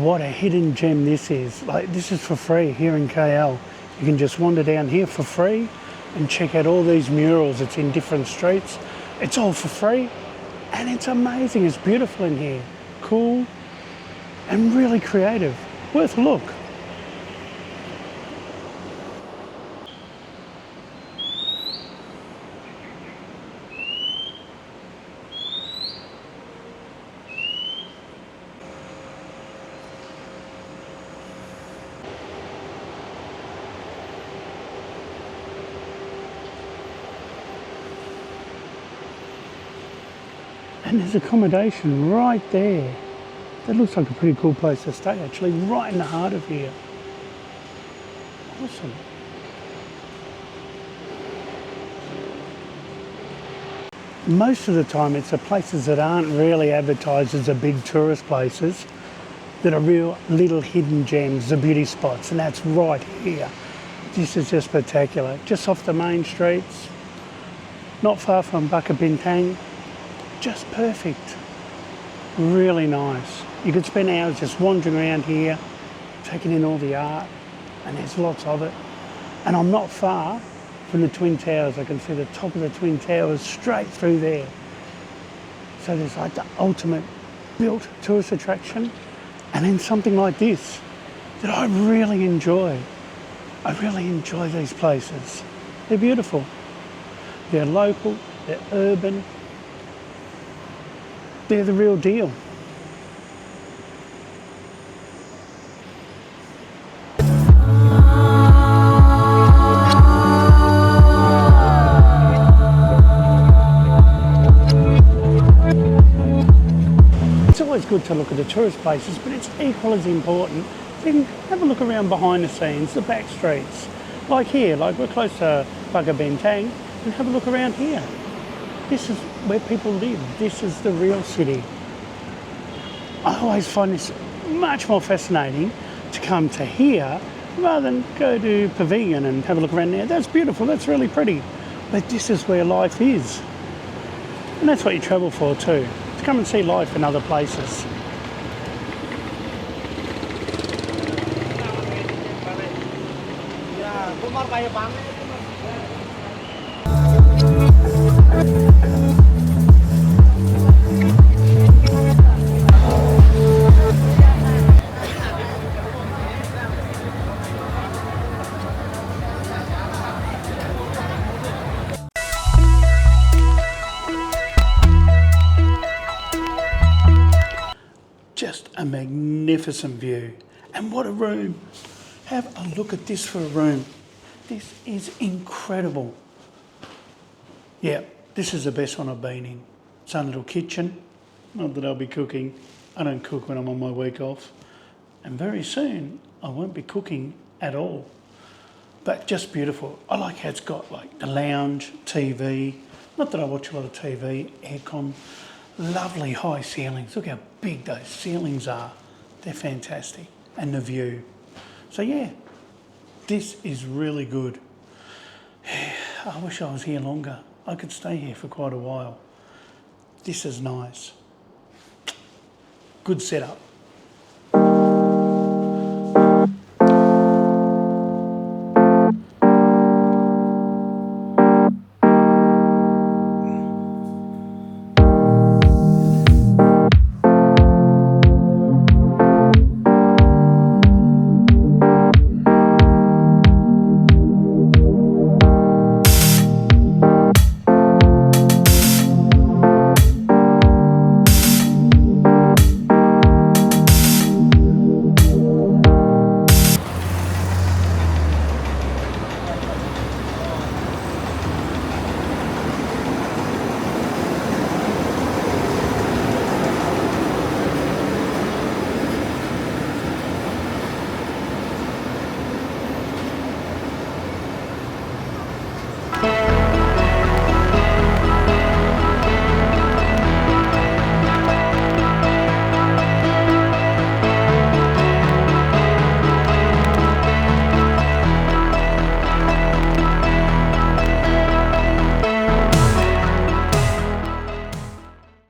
what a hidden gem this is. Like, this is for free here in KL. You can just wander down here for free and check out all these murals. It's in different streets. It's all for free and it's amazing. It's beautiful in here. Cool and really creative. Worth a look. And there's accommodation right there. That looks like a pretty cool place to stay, actually, right in the heart of here. Awesome. Most of the time, it's the places that aren't really advertised as the big tourist places that are real little hidden gems, the beauty spots, and that's right here. This is just spectacular. Just off the main streets, not far from Bukit Bintang. Just perfect. Really nice. You could spend hours just wandering around here, taking in all the art, and there's lots of it. And I'm not far from the Twin Towers. I can see the top of the Twin Towers straight through there. So there's like the ultimate built tourist attraction, and then something like this that I really enjoy. I really enjoy these places. They're beautiful. They're local, they're urban. They're the real deal. It's always good to look at the tourist places, but it's equally as important to have a look around behind the scenes, the back streets. Like here, like we're close to Bukit Bintang, and have a look around here. This is where people live. This is the real city. I always find this much more fascinating to come to here rather than go to Pavilion and have a look around there. That's beautiful, that's really pretty. But this is where life is. And that's what you travel for too, to come and see life in other places. Just a magnificent view. And what a room. Have a look at this for a room. This is incredible. Yeah, this is the best one I've been in. Its own little kitchen. Not that I'll be cooking. I don't cook when I'm on my week off. And very soon, I won't be cooking at all. But just beautiful. I like how it's got like the lounge, TV. Not that I watch a lot of TV, aircon. Lovely high ceilings. Look how big those ceilings are. They're fantastic. And the view. So yeah, this is really good. I wish I was here longer. I could stay here for quite a while. This is nice. Good setup.